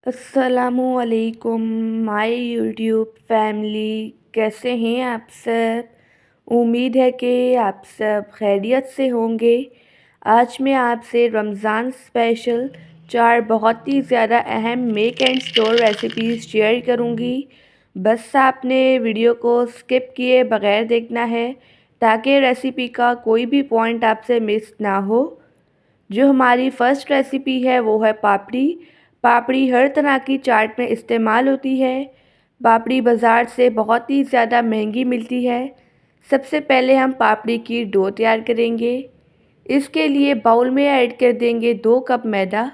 अस्सलामुअलैकुम my YouTube family. कैसे हैं आप सब? उम्मीद है कि आप सब खैरियत से होंगे। आज मैं आपसे रमज़ान स्पेशल 4 बहुत ही ज़्यादा अहम make and store recipes share करूंगी। बस आपने वीडियो को स्किप किए बगैर देखना है ताकि रेसिपी का कोई भी पॉइंट आपसे मिस ना हो। जो हमारी फ़र्स्ट रेसिपी है वो है पापड़ी। पापड़ी हर तरह की चाट में इस्तेमाल होती है। पापड़ी बाज़ार से बहुत ही ज़्यादा महंगी मिलती है। सबसे पहले हम पापड़ी की डो तैयार करेंगे। इसके लिए बाउल में ऐड कर देंगे 2 कप मैदा।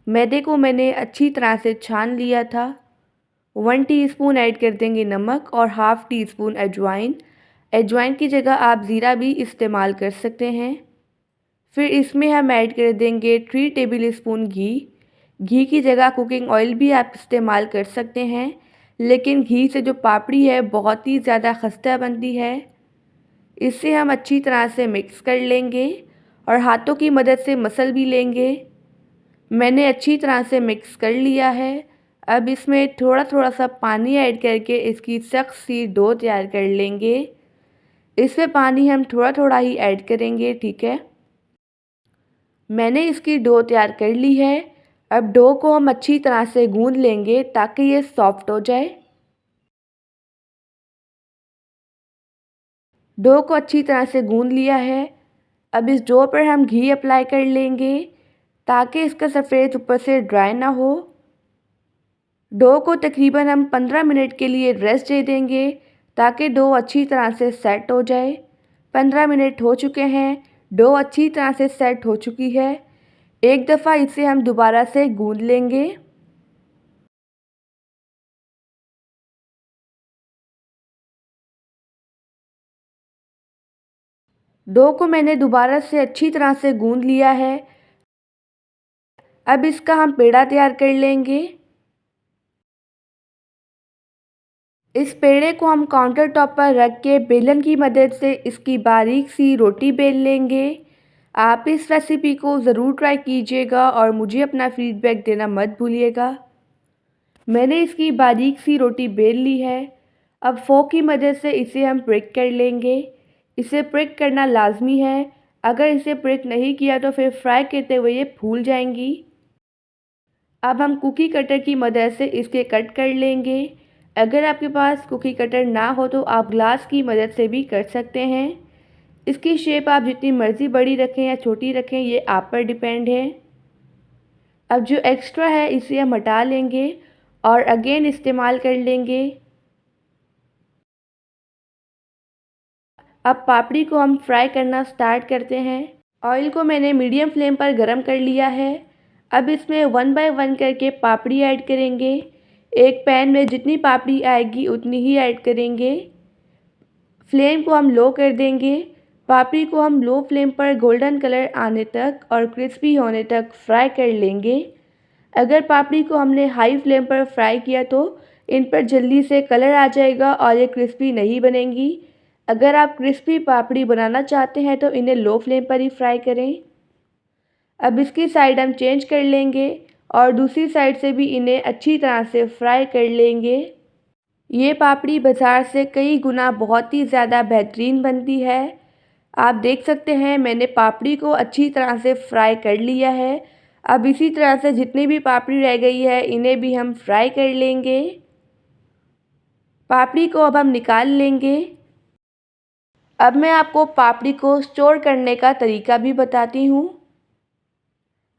मैदे को मैंने अच्छी तरह से छान लिया था। 1 टीस्पून ऐड कर देंगे नमक और हाफ़ टी स्पून अजवाइन। अजवाइन की जगह आप ज़ीरा भी इस्तेमाल कर सकते हैं। फिर इसमें हम ऐड कर देंगे 3 टेबल स्पून घी। घी की जगह कुकिंग ऑयल भी आप इस्तेमाल कर सकते हैं, लेकिन घी से जो पापड़ी है बहुत ही ज़्यादा खस्ता बनती है। इससे हम अच्छी तरह से मिक्स कर लेंगे और हाथों की मदद से मसल भी लेंगे। मैंने अच्छी तरह से मिक्स कर लिया है। अब इसमें थोड़ा थोड़ा सा पानी ऐड करके इसकी सख्त सी डो तैयार कर लेंगे। इसमें पानी हम थोड़ा थोड़ा ही ऐड करेंगे, ठीक है। मैंने इसकी डो तैयार कर ली है। अब डो को हम अच्छी तरह से गूंद लेंगे ताकि ये सॉफ्ट हो जाए। डो को अच्छी तरह से गूंद लिया है। अब इस डो पर हम घी अप्लाई कर लेंगे ताकि इसका सरफेस ऊपर से ड्राई ना हो। डो को तकरीबन हम 15 मिनट के लिए रेस्ट दे देंगे ताकि डो अच्छी तरह से सेट हो जाए। 15 मिनट हो चुके हैं। डो अच्छी तरह से सेट हो चुकी है। एक दफ़ा इसे हम दोबारा से गूंद लेंगे। डो को मैंने दोबारा से अच्छी तरह से गूंद लिया है। अब इसका हम पेड़ा तैयार कर लेंगे। इस पेड़े को हम काउंटर टॉप पर रख के बेलन की मदद से इसकी बारीक सी रोटी बेल लेंगे। आप इस रेसिपी को ज़रूर ट्राई कीजिएगा और मुझे अपना फीडबैक देना मत भूलिएगा। मैंने इसकी बारीक सी रोटी बेल ली है। अब फोक की मदद से इसे हम प्रिक कर लेंगे। इसे प्रिक करना लाजमी है। अगर इसे प्रिक नहीं किया तो फिर फ्राई करते हुए ये फूल जाएंगी। अब हम कुकी कटर की मदद से इसके कट कर लेंगे। अगर आपके पास कुकी कटर ना हो तो आप ग्लास की मदद से भी कर सकते हैं। इसकी शेप आप जितनी मर्ज़ी बड़ी रखें या छोटी रखें, ये आप पर डिपेंड है। अब जो एक्स्ट्रा है इसे हम हटा लेंगे और अगेन इस्तेमाल कर लेंगे। अब पापड़ी को हम फ्राई करना स्टार्ट करते हैं। ऑयल को मैंने मीडियम फ्लेम पर गरम कर लिया है। अब इसमें 1 बाय 1 करके पापड़ी ऐड करेंगे। एक पैन में जितनी पापड़ी आएगी उतनी ही ऐड करेंगे। फ्लेम को हम लो कर देंगे। पापड़ी को हम लो फ्लेम पर गोल्डन कलर आने तक और क्रिस्पी होने तक फ्राई कर लेंगे। अगर पापड़ी को हमने हाई फ्लेम पर फ्राई किया तो इन पर जल्दी से कलर आ जाएगा और ये क्रिस्पी नहीं बनेंगी। अगर आप क्रिस्पी पापड़ी बनाना चाहते हैं तो इन्हें लो फ्लेम पर ही फ्राई करें। अब इसकी साइड हम चेंज कर लेंगे और दूसरी साइड से भी इन्हें अच्छी तरह से फ्राई कर लेंगे। ये पापड़ी बाज़ार से कई गुना बहुत ही ज़्यादा बेहतरीन बनती है। आप देख सकते हैं मैंने पापड़ी को अच्छी तरह से फ्राई कर लिया है। अब इसी तरह से जितनी भी पापड़ी रह गई है इन्हें भी हम फ्राई कर लेंगे। पापड़ी को अब हम निकाल लेंगे। अब मैं आपको पापड़ी को स्टोर करने का तरीका भी बताती हूँ।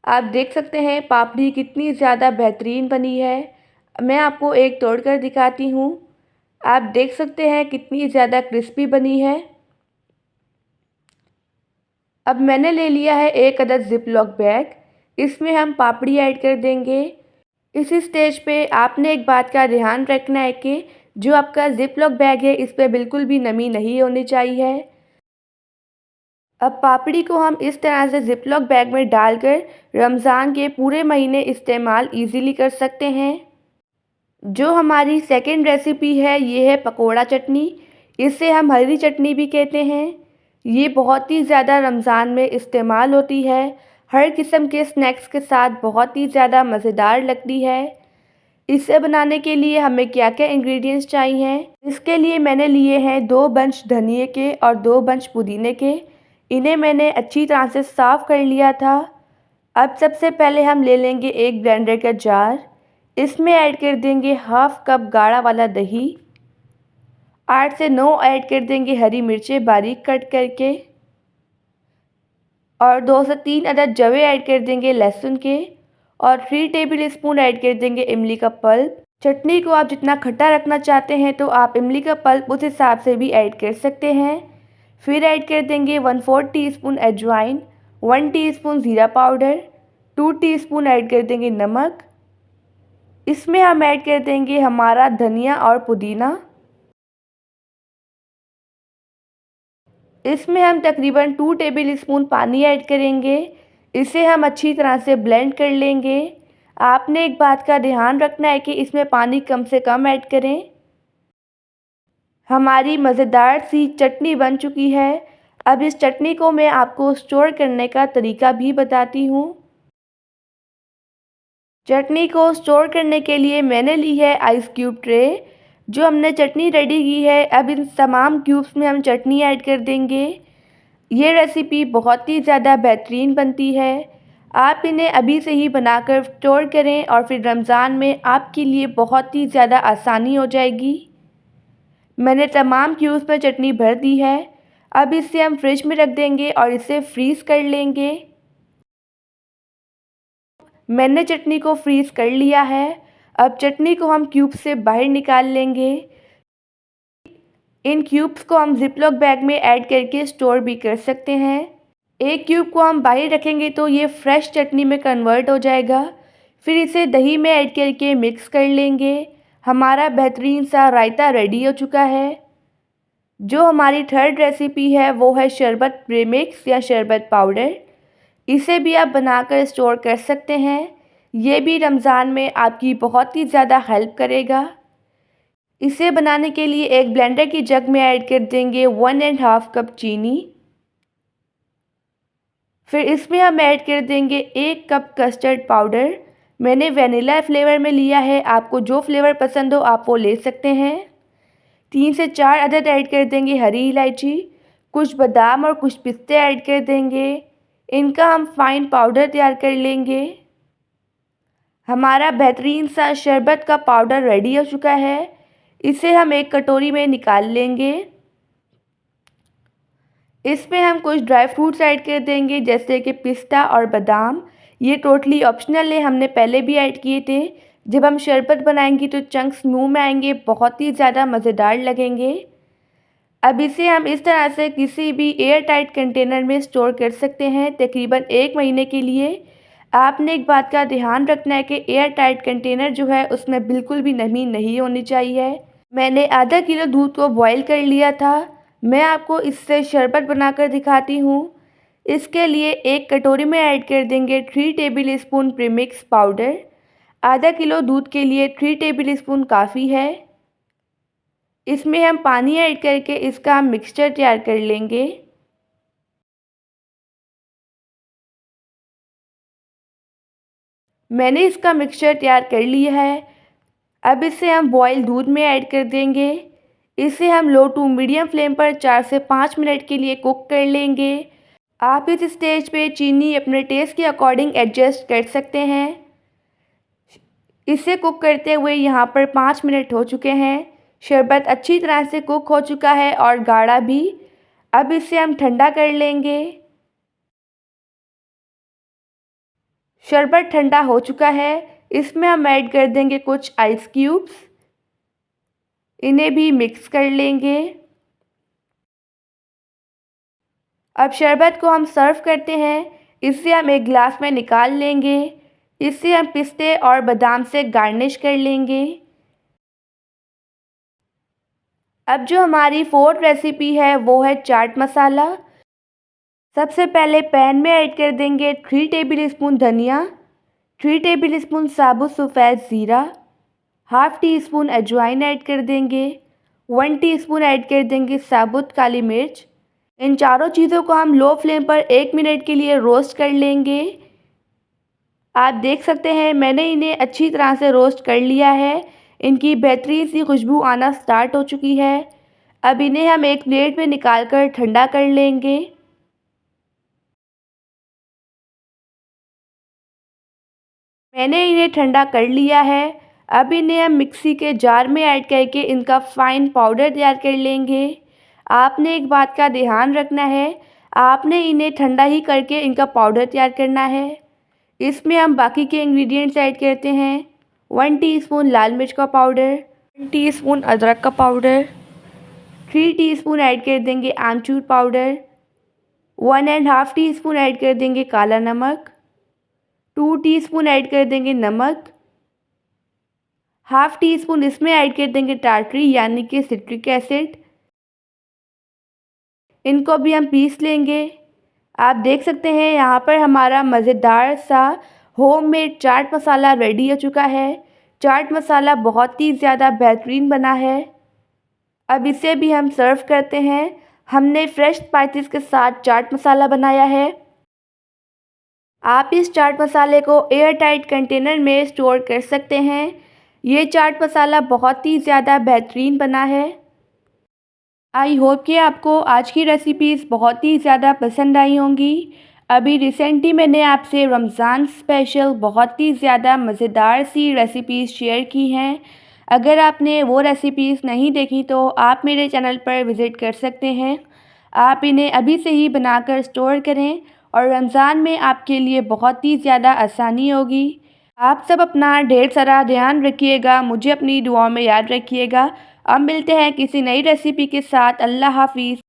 आप देख सकते हैं पापड़ी कितनी ज़्यादा बेहतरीन बनी है। मैं आपको एक तोड़कर दिखाती हूँ। आप देख सकते हैं कितनी ज़्यादा क्रिस्पी बनी है। अब मैंने ले लिया है एक अदद ज़िप लॉक बैग। इसमें हम पापड़ी ऐड कर देंगे। इस स्टेज पे आपने एक बात का ध्यान रखना है कि जो आपका ज़िप लॉक बैग है इस पे बिल्कुल भी नमी नहीं होनी चाहिए। अब पापड़ी को हम इस तरह से ज़िप लॉक बैग में डालकर रमज़ान के पूरे महीने इस्तेमाल ईज़िली कर सकते हैं। जो हमारी सेकंड रेसिपी है ये है पकोड़ा चटनी। इसे हम हरी चटनी भी कहते हैं। ये बहुत ही ज़्यादा रमज़ान में इस्तेमाल होती है। हर किस्म के स्नैक्स के साथ बहुत ही ज़्यादा मज़ेदार लगती है। इसे बनाने के लिए हमें क्या क्या इंग्रेडिएंट्स चाहिए? इसके लिए मैंने लिए हैं 2 बंच धनिए के और 2 बंच पुदीने के। इन्हें मैंने अच्छी तरह से साफ़ कर लिया था। अब सबसे पहले हम ले लेंगे एक ब्लेंडर का जार। इसमें ऐड कर देंगे हाफ कप गाढ़ा वाला दही। 8 से 9 ऐड कर देंगे हरी मिर्चें बारीक कट करके और 2 से 3 अदद जवे ऐड कर देंगे लहसुन के और 3 टेबल स्पून ऐड कर देंगे इमली का पल्प। चटनी को आप जितना खट्टा रखना चाहते हैं तो आप इमली का पल्प उस हिसाब से भी ऐड कर सकते हैं। फिर ऐड कर देंगे 1/4 टीस्पून अजवाइन, 1 टीस्पून ज़ीरा पाउडर, 2 टीस्पून ऐड कर देंगे नमक। इसमें हम ऐड कर देंगे हमारा धनिया और पुदीना। इसमें हम तकरीबन 2 टेबल स्पून पानी ऐड करेंगे। इसे हम अच्छी तरह से ब्लेंड कर लेंगे। आपने एक बात का ध्यान रखना है कि इसमें पानी कम से कम ऐड करें। हमारी मज़ेदार सी चटनी बन चुकी है। अब इस चटनी को मैं आपको स्टोर करने का तरीका भी बताती हूँ। चटनी को स्टोर करने के लिए मैंने ली है आइस क्यूब ट्रे। जो हमने चटनी रेडी की है, अब इन तमाम क्यूब्स में हम चटनी ऐड कर देंगे। ये रेसिपी बहुत ही ज़्यादा बेहतरीन बनती है। आप इन्हें अभी से ही बनाकर स्टोर करें और फिर रमज़ान में आपके लिए बहुत ही ज़्यादा आसानी हो जाएगी। मैंने तमाम क्यूब्स में चटनी भर दी है। अब इसे हम फ्रिज में रख देंगे और इसे फ्रीज़ कर लेंगे। मैंने चटनी को फ्रीज़ कर लिया है। अब चटनी को हम क्यूब से बाहर निकाल लेंगे। इन क्यूब्स को हम ज़िपलॉक बैग में ऐड करके स्टोर भी कर सकते हैं। एक क्यूब को हम बाहर रखेंगे तो ये फ्रेश चटनी में कन्वर्ट हो जाएगा। फिर इसे दही में ऐड करके मिक्स कर लेंगे। हमारा बेहतरीन सा रायता रेडी हो चुका है। जो हमारी थर्ड रेसिपी है वो है शरबत प्रीमिक्स या शरबत पाउडर। इसे भी आप बनाकर स्टोर कर सकते हैं। ये भी रमज़ान में आपकी बहुत ही ज़्यादा हेल्प करेगा। इसे बनाने के लिए एक ब्लेंडर की जग में ऐड कर देंगे 1.5 कप चीनी। फिर इसमें हम ऐड कर देंगे 1 कप कस्टर्ड पाउडर। मैंने वनीला फ्लेवर में लिया है, आपको जो फ्लेवर पसंद हो आप वो ले सकते हैं। 3 से 4 अदद ऐड कर देंगे हरी इलायची, कुछ बादाम और कुछ पिस्ते ऐड कर देंगे। इनका हम फाइन पाउडर तैयार कर लेंगे। हमारा बेहतरीन सा शरबत का पाउडर रेडी हो चुका है। इसे हम एक कटोरी में निकाल लेंगे। इसमें हम कुछ ड्राई फ्रूट्स ऐड कर देंगे जैसे कि पिस्ता और बादाम। ये टोटली ऑप्शनल है, हमने पहले भी ऐड किए थे। जब हम शरबत बनाएंगे तो चंक्स मुंह में आएंगे, बहुत ही ज़्यादा मज़ेदार लगेंगे। अब इसे हम इस तरह से किसी भी एयर टाइट कंटेनर में स्टोर कर सकते हैं तकरीबन 1 महीने के लिए। आपने एक बात का ध्यान रखना है कि एयर टाइट कंटेनर जो है उसमें बिल्कुल भी नमी नहीं होनी चाहिए। मैंने आधा किलो दूध को बॉईल कर लिया था। मैं आपको इससे शरबत बनाकर दिखाती हूँ। इसके लिए एक कटोरी में ऐड कर देंगे 3 टेबल स्पून प्रीमिक्स पाउडर। आधा किलो दूध के लिए 3 टेबल स्पून काफ़ी है। इसमें हम पानी ऐड करके इसका हम मिक्सचर तैयार कर लेंगे। मैंने इसका मिक्सचर तैयार कर लिया है। अब इसे हम बॉयल दूध में ऐड कर देंगे। इसे हम लो टू मीडियम फ्लेम पर 4 से 5 मिनट के लिए कुक कर लेंगे। आप इस स्टेज पे चीनी अपने टेस्ट के अकॉर्डिंग एडजस्ट कर सकते हैं। इसे कुक करते हुए यहाँ पर 5 मिनट हो चुके हैं। शरबत अच्छी तरह से कुक हो चुका है और गाढ़ा भी। अब इसे हम ठंडा कर लेंगे। शरबत ठंडा हो चुका है। इसमें हम ऐड कर देंगे कुछ आइस क्यूब्स। इन्हें भी मिक्स कर लेंगे। अब शरबत को हम सर्व करते हैं। इसे हम एक गिलास में निकाल लेंगे। इसे हम पिस्ते और बादाम से गार्निश कर लेंगे। अब जो हमारी फोर्थ रेसिपी है वो है चाट मसाला। सबसे पहले पैन में ऐड कर देंगे 3 टेबल स्पून धनिया, 3 टेबल स्पून साबुत सफ़ेद ज़ीरा, हाफ़ टी स्पून अजवाइन ऐड कर देंगे, 1 टीस्पून ऐड कर देंगे साबुत काली मिर्च। इन चारों चीज़ों को हम लो फ्लेम पर 1 मिनट के लिए रोस्ट कर लेंगे। आप देख सकते हैं मैंने इन्हें अच्छी तरह से रोस्ट कर लिया है। इनकी बेहतरीन सी खुशबू आना स्टार्ट हो चुकी है। अब इन्हें हम एक प्लेट में निकाल कर ठंडा कर लेंगे। मैंने इन्हें ठंडा कर लिया है। अब इन्हें हम मिक्सी के जार में ऐड करके इनका फ़ाइन पाउडर तैयार कर लेंगे। आपने एक बात का ध्यान रखना है, आपने इन्हें ठंडा ही करके इनका पाउडर तैयार करना है। इसमें हम बाकी के इंग्रेडिएंट्स ऐड करते हैं। 1 टीस्पून लाल मिर्च का पाउडर, 1 टीस्पून अदरक का पाउडर, 3 टीस्पून ऐड कर देंगे amchur powder, 1 and half teaspoon add कर देंगे काला नमक, 2 टीस्पून ऐड कर देंगे नमक, हाफ़ टी स्पून इसमें ऐड कर देंगे टाटरी यानी कि सिट्रिक एसिड। इनको भी हम पीस लेंगे। आप देख सकते हैं यहाँ पर हमारा मज़ेदार सा होममेड चाट मसाला रेडी हो चुका है। चाट मसाला बहुत ही ज़्यादा बेहतरीन बना है। अब इसे भी हम सर्व करते हैं। हमने फ्रेश स्पाइसेस के साथ चाट मसाला बनाया है। आप इस चाट मसाले को एयर टाइट कंटेनर में स्टोर कर सकते हैं। ये चाट मसाला बहुत ही ज़्यादा बेहतरीन बना है। आई होप कि आपको आज की रेसिपीज़ बहुत ही ज़्यादा पसंद आई होंगी। अभी रिसेंटली मैंने आपसे रमज़ान स्पेशल बहुत ही ज़्यादा मज़ेदार सी रेसिपीज़ शेयर की हैं। अगर आपने वो रेसिपीज़ नहीं देखी तो आप मेरे चैनल पर विज़िट कर सकते हैं। आप इन्हें अभी से ही बनाकर स्टोर करें और रमज़ान में आपके लिए बहुत ही ज़्यादा आसानी होगी। आप सब अपना ढेर सारा ध्यान रखिएगा, मुझे अपनी दुआओं में याद रखिएगा। अब मिलते हैं किसी नई रेसिपी के साथ। अल्लाह हाफ़िज़।